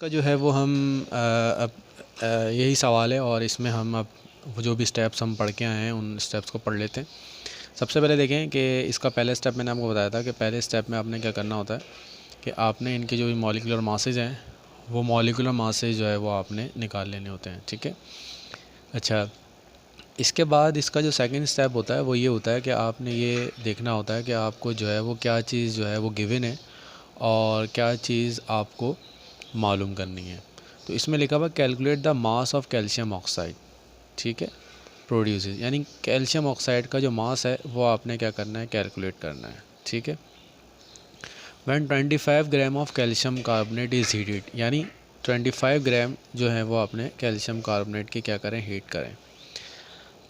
का जो है वो हम अब यही सवाल है और इसमें हम अब वो जो भी स्टेप्स हम पढ़ के आए हैं उन स्टेप्स को पढ़ लेते हैं। सबसे पहले देखें कि इसका पहले स्टेप मैंने आपको बताया था कि पहले स्टेप में आपने क्या करना होता है कि आपने इनके जो भी मॉलिक्यूलर मासेज हैं वो मॉलिक्यूलर मासेज जो है वो आपने निकाल लेने होते हैं। ठीक है। अच्छा, इसके बाद इसका जो सेकंड स्टेप होता है वो ये होता है कि आपने ये देखना होता है कि आपको जो है वो क्या चीज़ जो है वो गिवन है और क्या चीज़ आपको मालूम करनी है। तो इसमें लिखा हुआ calculate the mass of calcium oxide. ठीक है, प्रोड्यूसेस यानी कैल्शियम ऑक्साइड का जो मास है वो आपने क्या करना है, कैलकुलेट करना है। ठीक है। When 25 gram of calcium carbonate is heated, यानी 25 ग्राम जो है वो आपने कैल्शियम कार्बोनेट की क्या करें, हीट करें।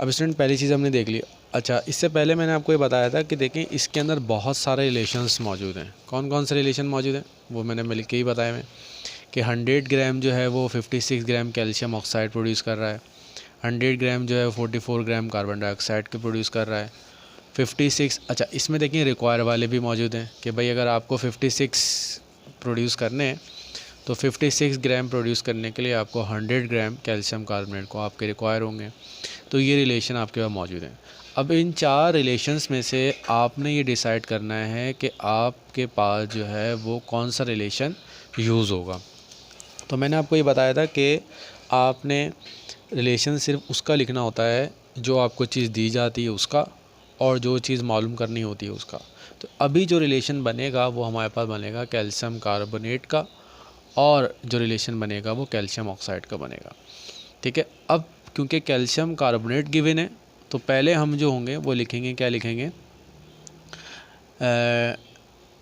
अब स्टूडेंट पहली चीज़ हमने देख ली। अच्छा, इससे पहले मैंने आपको ये बताया था कि देखें इसके अंदर बहुत सारे रिलेशंस मौजूद हैं। कौन कौन से रिलेशन मौजूद हैं वो मैंने मिल के ही बताया मैं कि 100 ग्राम जो है वो 56 ग्राम कैल्शियम ऑक्साइड प्रोड्यूस कर रहा है। 100 ग्राम जो है 44 ग्राम कार्बन डाइऑक्साइड के प्रोड्यूस कर रहा है। 56, अच्छा इसमें देखिए रिक्वायर वाले भी मौजूद हैं कि भाई अगर आपको 56 प्रोड्यूस करने हैं तो 56 ग्राम प्रोड्यूस करने के लिए आपको 100 ग्राम कैल्शियम कार्बोनेट को आपके रिक्वायर होंगे। तो ये रिलेशन आपके पास मौजूद हैं। अब इन चार रिलेशंस में से आपने ये डिसाइड करना है कि आपके पास जो है वो कौन सा रिलेशन यूज़ होगा। तो मैंने आपको ये बताया था कि आपने रिलेशन सिर्फ उसका लिखना होता है जो आपको चीज़ दी जाती है उसका, और जो चीज़ मालूम करनी होती है उसका। तो अभी जो रिलेशन बनेगा वो हमारे पास बनेगा कैल्शियम कार्बोनेट का, और जो रिलेशन बनेगा वो कैल्शियम ऑक्साइड का बनेगा। ठीक है। अब क्योंकि कैल्शियम कार्बोनेट गिवन है तो पहले हम जो होंगे वो लिखेंगे, क्या लिखेंगे,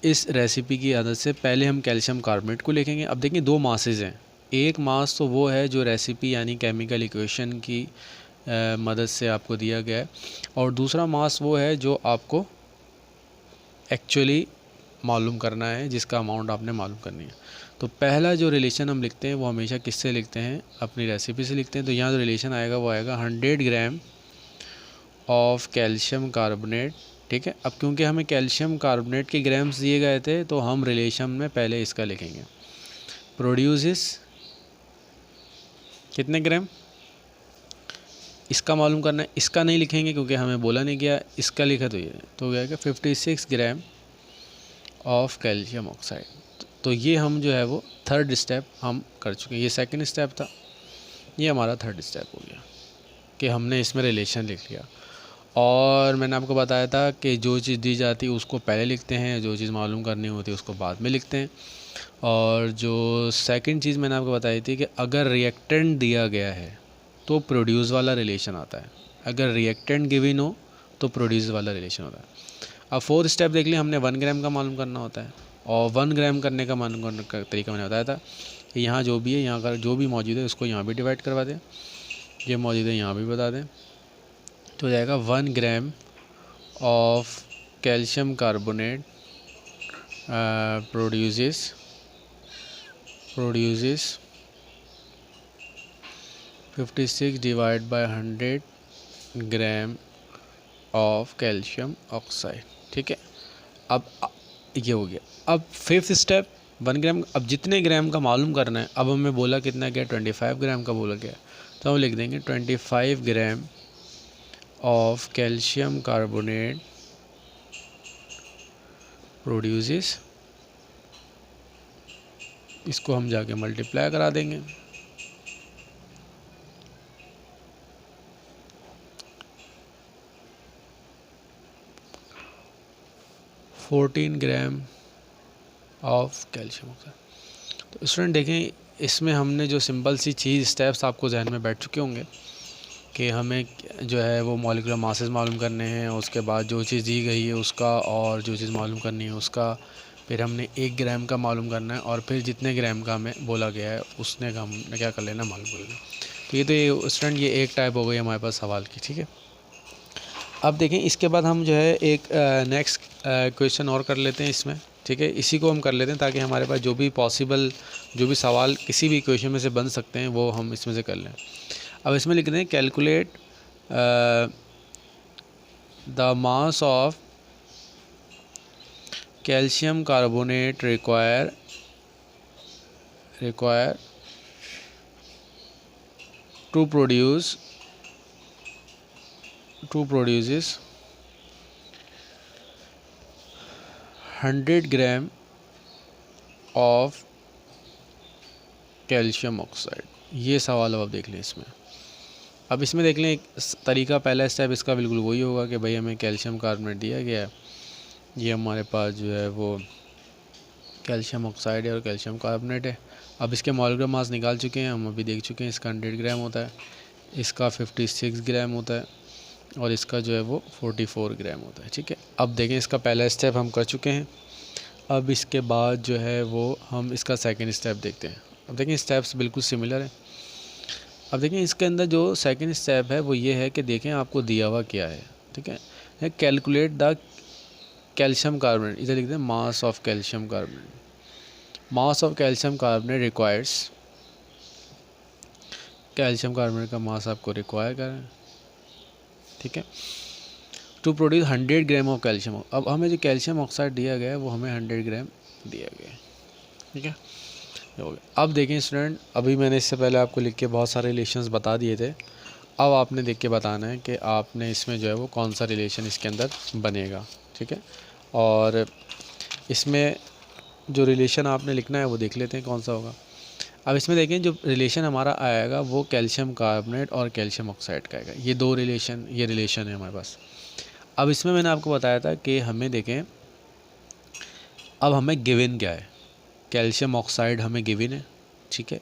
इस रेसिपी की आदत से पहले हम कैल्शियम कार्बोनेट को लिखेंगे। अब देखिए दो मासेज हैं। एक मास तो वो है जो रेसिपी यानी केमिकल इक्वेशन की मदद से आपको दिया गया है, और दूसरा मास वो है जो आपको एक्चुअली मालूम करना है, जिसका अमाउंट आपने मालूम करनी है। तो पहला जो रिलेशन हम लिखते हैं वो हमेशा किससे लिखते हैं, अपनी रेसिपी से लिखते हैं। तो यहाँ जो रिलेशन आएगा वो आएगा 100 ग्राम ऑफ कैल्शियम कार्बोनेट। ठीक है। अब क्योंकि हमें कैल्शियम कार्बोनेट के ग्राम्स दिए गए थे तो हम रिलेशन में पहले इसका लिखेंगे, प्रोड्यूसेस कितने ग्राम, इसका मालूम करना है। इसका नहीं लिखेंगे क्योंकि हमें बोला नहीं गया, इसका लिखा तो ये तो गया कि 56 ग्राम ऑफ कैल्शियम ऑक्साइड। तो ये हम जो है वो थर्ड स्टेप हम कर चुके हैं। ये सेकंड स्टेप था, ये हमारा थर्ड स्टेप हो गया कि हमने इसमें रिलेशन लिख लिया। और मैंने आपको बताया था कि जो चीज़ दी जाती है उसको पहले लिखते हैं, जो चीज़ मालूम करनी होती है उसको बाद में लिखते हैं। और जो सेकंड चीज़ मैंने आपको बताई थी कि अगर रिएक्टेंट दिया गया है तो प्रोड्यूस वाला रिलेशन आता है, अगर रिएक्टेंट गिवन हो तो प्रोड्यूस वाला रिलेशन होता है। अब फोर्थ स्टेप देख लिया हमने, 1 ग्राम का मालूम करना होता है, और 1 ग्राम करने का मालूम करने का तरीका मैंने बताया था कि यहाँ जो भी है, यहाँ का जो भी मौजूद है उसको यहाँ भी डिवाइड करवा दें, ये मौजूद है यहाँ भी बता दें, तो हो जाएगा 1 ग्राम of calcium carbonate produces 56 divide by 100 gram of calcium oxide. ठीक है। अब ये हो गया। अब फिफ्थ स्टेप 1 ग्राम, अब जितने ग्राम का मालूम करना है, अब हमें बोला कितना गया, 25 ग्राम का बोला गया, तो हम लिख देंगे 25 ग्राम ऑफ कैल्शियम कार्बोनेट प्रोड्यूसेस, इसको हम जाके मल्टीप्लाई करा देंगे। Fourteen gram of calcium oxide. तो स्टूडेंट देखें इसमें हमने जो सिंपल सी चीज़ स्टेप्स आपको जहन में बैठ चुके होंगे कि हमें जो है वो मॉलिक्यूलर मासेस मालूम करने हैं, उसके बाद जो चीज़ दी गई है उसका, और जो चीज़ मालूम करनी है उसका, फिर हमने 1 ग्राम का मालूम करना है, और फिर जितने ग्राम का हमें बोला गया है उसने का हमने क्या कर लेना, मालूम कर लेना। तो ये स्टूडेंट ये एक टाइप हो गई हमारे पास सवाल की। ठीक है। अब देखें इसके बाद हम जो है एक नेक्स्ट क्वेश्चन और कर लेते हैं इसमें। ठीक है, इसी को हम कर लेते हैं ताकि हमारे पास जो भी पॉसिबल, जो भी सवाल किसी भी क्वेश्चन में से बन सकते हैं वो हम इसमें से कर लें। अब इसमें लिख दें calculate the mass of calcium carbonate require to produce 100 gram of calcium oxide. ये सवाल अब आप देख लें इसमें। अब इसमें देख लें एक तरीका, पहला स्टेप इसका बिल्कुल वही होगा कि भाई हमें कैल्शियम कार्बोनेट दिया गया है, ये हमारे पास जो है वो कैल्शियम ऑक्साइड है और कैल्शियम कार्बोनेट है। अब इसके मॉलिक्यूलर मास निकाल चुके हैं, हम अभी देख चुके हैं। इसका 100 ग्राम होता है, इसका 56 ग्राम होता है और इसका जो है वो 44 ग्राम होता है। ठीक है, अब देखें इसका पहला स्टेप हम कर चुके हैं। अब इसके बाद जो है वो हम इसका सेकंड स्टेप देखते हैं। अब देखें स्टेप्स बिल्कुल सिमिलर है। अब देखें इसके अंदर जो सेकंड स्टेप है वो ये है कि देखें आपको दिया हुआ क्या है। ठीक है, कैलकुलेट द कैल्शियम कार्बोनेट, इधर लिखते हैं mass of calcium carbonate. Mass of calcium carbonate requires, calcium carbonate का मास आपको रिक्वायर करें। ठीक है, to produce 100 gram of calcium. अब हमें जो कैल्शियम ऑक्साइड दिया गया है वो हमें 100 ग्राम दिया गया है। ठीक है, हो गया। अब देखें स्टूडेंट, अभी मैंने इससे पहले आपको लिख के बहुत सारे रिलेशंस बता दिए थे। अब आपने देख के बताना है कि आपने इसमें जो है वो कौन सा रिलेशन इसके अंदर बनेगा। ठीक है, और इसमें जो रिलेशन आपने लिखना है वो देख लेते हैं कौन सा होगा। अब इसमें देखें जो रिलेशन हमारा आएगा वो कैल्शियम कार्बोनेट और कैल्शियम ऑक्साइड का आएगा। ये दो रिलेशन, ये रिलेशन है हमारे पास। अब इसमें मैंने आपको बताया था कि हमें देखें, अब हमें गिवन क्या है। कैल्शियम ऑक्साइड हमें गिवन है। ठीक है,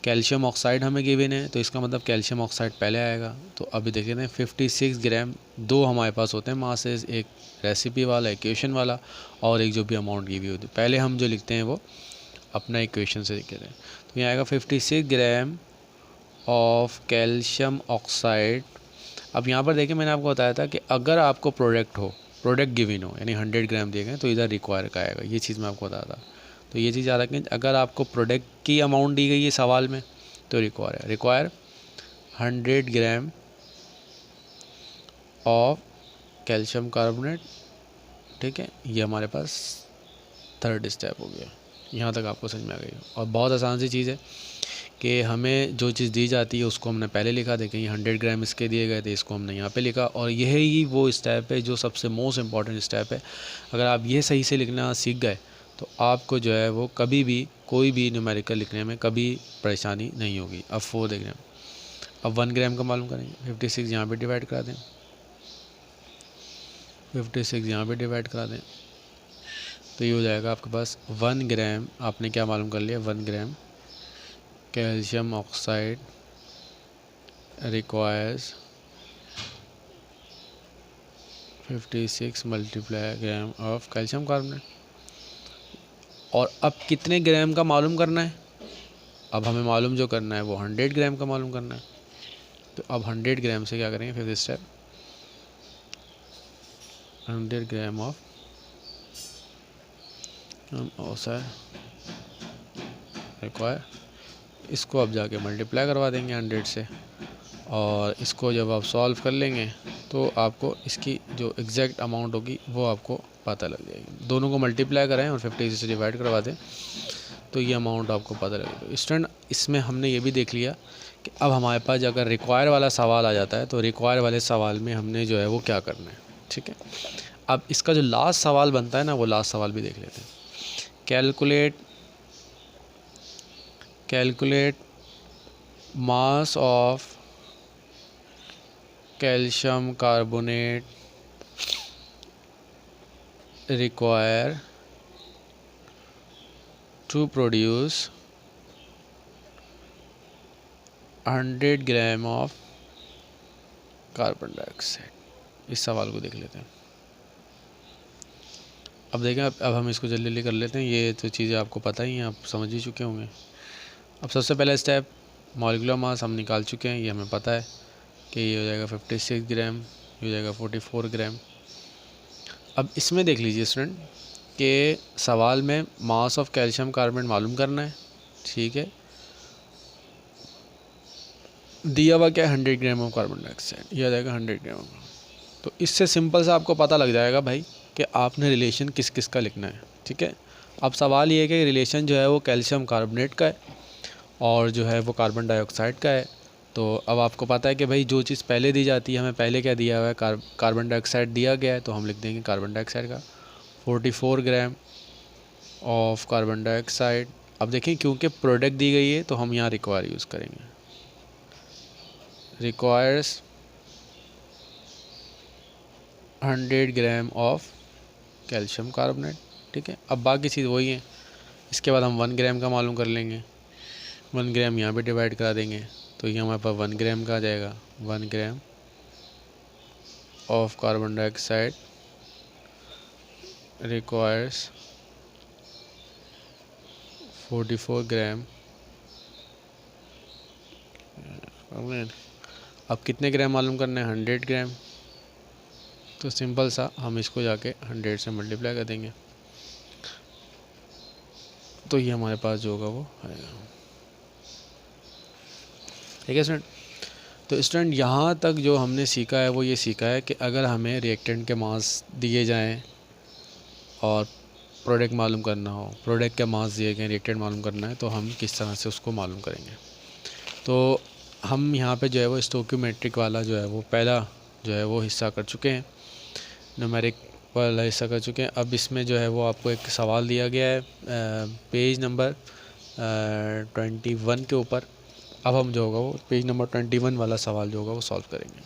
कैल्शियम ऑक्साइड हमें गिवन है, तो इसका मतलब कैल्शियम ऑक्साइड पहले आएगा। तो अभी देखते हैं 56 ग्राम, दो हमारे पास होते हैं मासेस, एक रेसिपी वाला, इक्वेशन वाला, और एक जो भी अमाउंट गिवी होती है। पहले हम जो लिखते हैं वो अपना इक्वेशन से लिखते हैं। तो यहाँ आएगा 56 ग्राम ऑफ कैल्शियम ऑक्साइड। अब यहाँ पर देखिए मैंने आपको बताया था कि अगर आपको प्रोडक्ट गिवन हो, यानी 100 ग्राम दिए गए, तो इधर रिक्वायर का आएगा। ये चीज़ मैं आपको बताया था। तो ये चीज़ याद रखें, अगर आपको प्रोडक्ट की अमाउंट दी गई है सवाल में तो require 100 gram of calcium carbonate. ठीक है, ये हमारे पास थर्ड स्टेप हो गया। यहाँ तक आपको समझ में आ गई। और बहुत आसान सी चीज़ है कि हमें जो चीज़ दी जाती है उसको हमने पहले लिखा। देखें ये 100 ग्राम इसके दिए गए थे, इसको हमने यहाँ पे लिखा। और यही वो स्टेप है जो सबसे मोस्ट इम्पॉर्टेंट स्टेप है। अगर आप ये सही से लिखना सीख गए तो आपको जो है वो कभी भी कोई भी न्यूमेरिकल लिखने में कभी परेशानी नहीं होगी। अब 4 देख रहे हैं। अब 1 ग्राम का मालूम करेंगे। 56 यहाँ पर डिवाइड करा दें, 56 यहाँ पर डिवाइड करा दें, तो ये हो जाएगा आपके पास 1 ग्राम। आपने क्या मालूम कर लिया, 1 ग्राम calcium oxide requires 56 multiply gram of calcium carbonate. और अब कितने ग्राम का मालूम करना है, अब हमें मालूम जो करना है वो 100 ग्राम का मालूम करना है। तो अब 100 ग्राम से क्या करेंगे, fifth step 100 gram of require, इसको अब जाके मल्टीप्लाई करवा देंगे 100 से। और इसको जब आप सॉल्व कर लेंगे तो आपको इसकी जो एग्जैक्ट अमाउंट होगी वो आपको पता लग जाएगी। दोनों को मल्टीप्लाई करें और 50 से डिवाइड करवा दें तो ये अमाउंट आपको पता लगेगा। तो स्टूडेंट, इसमें हमने ये भी देख लिया कि अब हमारे पास अगर रिक्वायर वाला सवाल आ जाता है तो रिक्वायर वाले सवाल में हमने जो है वो क्या करना है। ठीक है, अब इसका जो लास्ट सवाल बनता है ना, वो लास्ट सवाल भी देख लेते हैं। Calculate mass of calcium carbonate require to produce 100 gram of carbon dioxide. इस सवाल को देख लेते हैं। अब देखें, अब हम इसको जल्दी जल्दी कर लेते हैं। ये तो चीज़ें आपको पता ही हैं, आप समझ ही चुके होंगे। अब सबसे पहला स्टेप मॉलिक्यूलर मास हम निकाल चुके हैं, ये हमें पता है कि ये हो जाएगा 56 ग्राम, ये हो जाएगा 44 ग्राम। अब इसमें देख लीजिए स्टूडेंट कि सवाल में मास ऑफ कैल्शियम कार्बोनेट मालूम करना है। ठीक है, दिया हुआ क्या है, 100 ग्राम ऑफ कार्बन डाइऑक्साइड, ये आ जाएगा 100 ग्राम। तो इससे सिंपल सा आपको पता लग जाएगा भाई कि आपने रिलेशन किस किस का लिखना है। ठीक है, अब सवाल ये है कि रिलेशन जो है वो कैल्शियम कार्बोनेट का है और जो है वो कार्बन डाइऑक्साइड का है। तो अब आपको पता है कि भाई जो चीज़ पहले दी जाती है, हमें पहले क्या दिया हुआ है, कार्बन डाइऑक्साइड दिया गया है, तो हम लिख देंगे कार्बन डाइऑक्साइड का 44 ग्राम ऑफ कार्बन डाइऑक्साइड। अब देखें क्योंकि प्रोडक्ट दी गई है तो हम यहाँ रिक्वायर यूज़ करेंगे, requires 100 gram of calcium carbonate. ठीक है, अब बाकी चीज़ वही है। इसके बाद हम 1 ग्राम का मालूम कर लेंगे, 1 ग्राम यहाँ पे डिवाइड करा देंगे तो ये हमारे पास 1 ग्राम का आ जाएगा। 1 ग्राम ऑफ कार्बन डाइऑक्साइड रिक्वायर्स 44 ग्राम। अब कितने ग्राम मालूम करना है, 100 ग्राम। तो सिंपल सा हम इसको जाके 100 से मल्टीप्लाई कर देंगे तो ये हमारे पास जो होगा वो आएगा। ठीक है स्टूडेंट, तो स्टूडेंट यहाँ तक जो हमने सीखा है वो ये सीखा है कि अगर हमें रिएक्टेंट के मास दिए जाएं और प्रोडक्ट मालूम करना हो, प्रोडक्ट के मास दिए गए, रिएक्टेंट मालूम करना है, तो हम किस तरह से उसको मालूम करेंगे। तो हम यहाँ पे जो है वो स्टोइकियोमेट्रिक वाला जो है वो पहला जो है वो हिस्सा कर चुके हैं, न्यूमेरिक वाला हिस्सा कर चुके हैं। अब इसमें जो है वो आपको एक सवाल दिया गया है पेज नंबर 21 के ऊपर। अब हम जो होगा वो पेज नंबर 21 वाला सवाल जो होगा वो सॉल्व करेंगे।